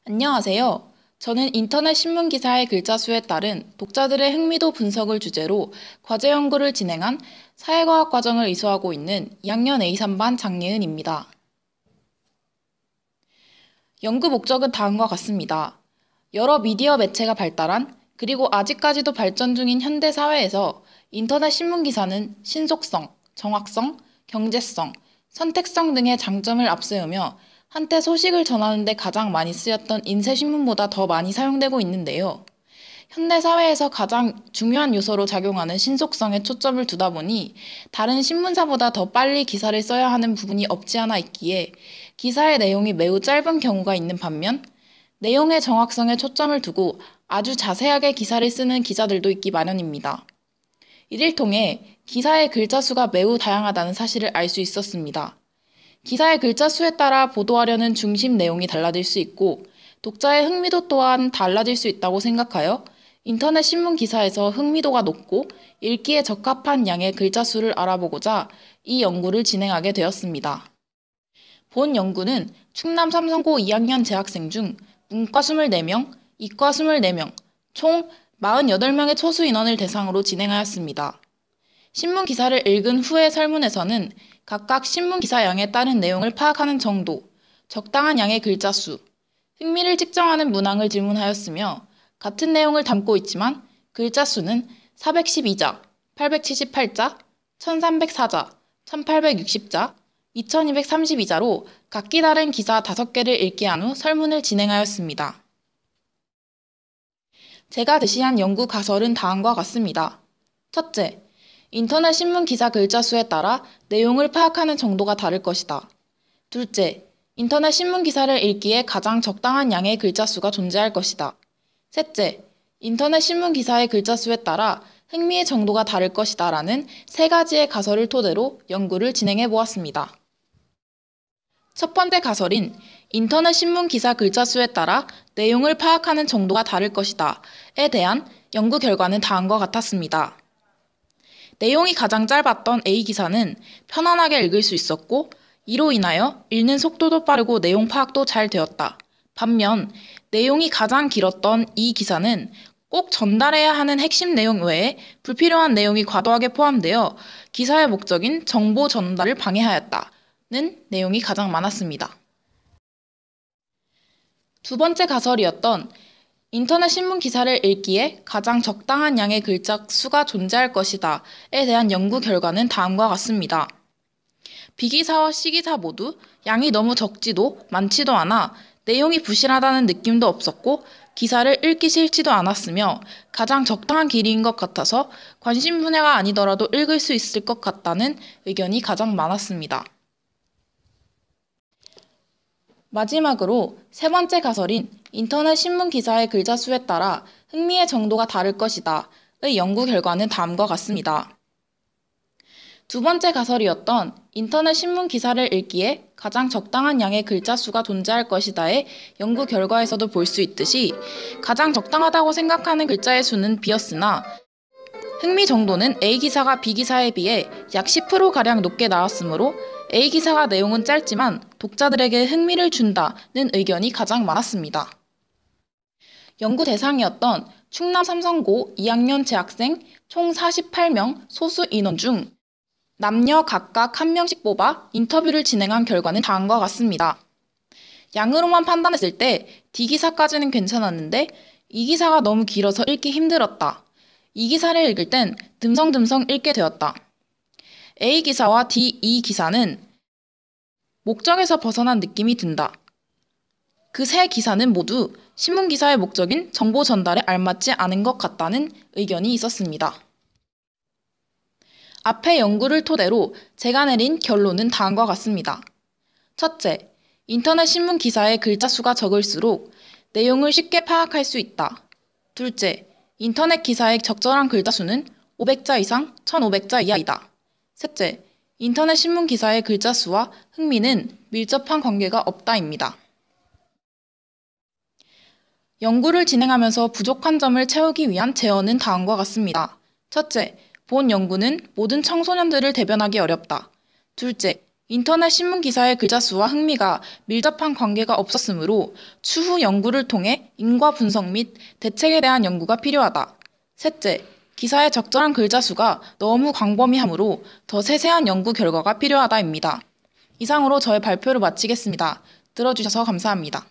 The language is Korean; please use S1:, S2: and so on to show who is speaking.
S1: 안녕하세요. 저는 인터넷 신문 기사의 글자 수에 따른 독자들의 흥미도 분석을 주제로 과제 연구를 진행한 사회과학 과정을 이수하고 있는 2학년 A3반 장예은입니다. 연구 목적은 다음과 같습니다. 여러 미디어 매체가 발달한 그리고 아직까지도 발전 중인 현대 사회에서 인터넷 신문 기사는 신속성, 정확성, 경제성, 선택성 등의 장점을 앞세우며 한때 소식을 전하는 데 가장 많이 쓰였던 인쇄신문보다 더 많이 사용되고 있는데요. 현대 사회에서 가장 중요한 요소로 작용하는 신속성에 초점을 두다 보니 다른 신문사보다 더 빨리 기사를 써야 하는 부분이 없지 않아 있기에 기사의 내용이 매우 짧은 경우가 있는 반면 내용의 정확성에 초점을 두고 아주 자세하게 기사를 쓰는 기자들도 있기 마련입니다. 이를 통해 기사의 글자 수가 매우 다양하다는 사실을 알 수 있었습니다. 기사의 글자 수에 따라 보도하려는 중심 내용이 달라질 수 있고 독자의 흥미도 또한 달라질 수 있다고 생각하여 인터넷 신문 기사에서 흥미도가 높고 읽기에 적합한 양의 글자 수를 알아보고자 이 연구를 진행하게 되었습니다. 본 연구는 충남 삼성고 2학년 재학생 중 문과 24명, 이과 24명, 총 48명의 초수 인원을 대상으로 진행하였습니다. 신문 기사를 읽은 후의 설문에서는 각각 신문 기사 양에 따른 내용을 파악하는 정도, 적당한 양의 글자 수, 흥미를 측정하는 문항을 질문하였으며 같은 내용을 담고 있지만 글자 수는 412자, 878자, 1304자, 1860자, 2232자로 각기 다른 기사 5개를 읽게 한 후 설문을 진행하였습니다. 제가 제시한 연구 가설은 다음과 같습니다. 첫째, 인터넷 신문 기사 글자 수에 따라 내용을 파악하는 정도가 다를 것이다. 둘째, 인터넷 신문 기사를 읽기에 가장 적당한 양의 글자 수가 존재할 것이다. 셋째, 인터넷 신문 기사의 글자 수에 따라 흥미의 정도가 다를 것이다 라는 세 가지의 가설을 토대로 연구를 진행해 보았습니다. 첫 번째 가설인 인터넷 신문 기사 글자 수에 따라 내용을 파악하는 정도가 다를 것이다에 대한 연구 결과는 다음과 같았습니다. 내용이 가장 짧았던 A 기사는 편안하게 읽을 수 있었고 이로 인하여 읽는 속도도 빠르고 내용 파악도 잘 되었다. 반면 내용이 가장 길었던 E 기사는 꼭 전달해야 하는 핵심 내용 외에 불필요한 내용이 과도하게 포함되어 기사의 목적인 정보 전달을 방해하였다는 내용이 가장 많았습니다. 두 번째 가설이었던 인터넷 신문 기사를 읽기에 가장 적당한 양의 글자 수가 존재할 것이다에 대한 연구 결과는 다음과 같습니다. B기사와 C기사 모두 양이 너무 적지도 많지도 않아 내용이 부실하다는 느낌도 없었고 기사를 읽기 싫지도 않았으며 가장 적당한 길이인 것 같아서 관심 분야가 아니더라도 읽을 수 있을 것 같다는 의견이 가장 많았습니다. 마지막으로 세 번째 가설인 인터넷 신문 기사의 글자 수에 따라 흥미의 정도가 다를 것이다의 연구 결과는 다음과 같습니다. 두 번째 가설이었던 인터넷 신문 기사를 읽기에 가장 적당한 양의 글자 수가 존재할 것이다의 연구 결과에서도 볼 수 있듯이 가장 적당하다고 생각하는 글자의 수는 B였으나 흥미 정도는 A기사가 B기사에 비해 약 10%가량 높게 나왔으므로 A기사가 내용은 짧지만 독자들에게 흥미를 준다는 의견이 가장 많았습니다. 연구 대상이었던 충남 삼성고 2학년 재학생 총 48명 소수 인원 중 남녀 각각 1명씩 뽑아 인터뷰를 진행한 결과는 다음과 같습니다. 양으로만 판단했을 때 D기사까지는 괜찮았는데 E기사가 너무 길어서 읽기 힘들었다. E기사를 읽을 땐 듬성듬성 읽게 되었다. A기사와 D2기사는 목적에서 벗어난 느낌이 든다. 그 세 기사는 모두 신문기사의 목적인 정보 전달에 알맞지 않은 것 같다는 의견이 있었습니다. 앞의 연구를 토대로 제가 내린 결론은 다음과 같습니다. 첫째, 인터넷 신문 기사의 글자 수가 적을수록 내용을 쉽게 파악할 수 있다. 둘째, 인터넷 기사의 적절한 글자 수는 500자 이상 1500자 이하이다. 셋째, 인터넷 신문 기사의 글자 수와 흥미는 밀접한 관계가 없다입니다. 연구를 진행하면서 부족한 점을 채우기 위한 제언은 다음과 같습니다. 첫째, 본 연구는 모든 청소년들을 대변하기 어렵다. 둘째, 인터넷 신문 기사의 글자 수와 흥미가 밀접한 관계가 없었으므로 추후 연구를 통해 인과 분석 및 대책에 대한 연구가 필요하다. 셋째, 기사의 적절한 글자 수가 너무 광범위하므로 더 세세한 연구 결과가 필요하다입니다. 이상으로 저의 발표를 마치겠습니다. 들어주셔서 감사합니다.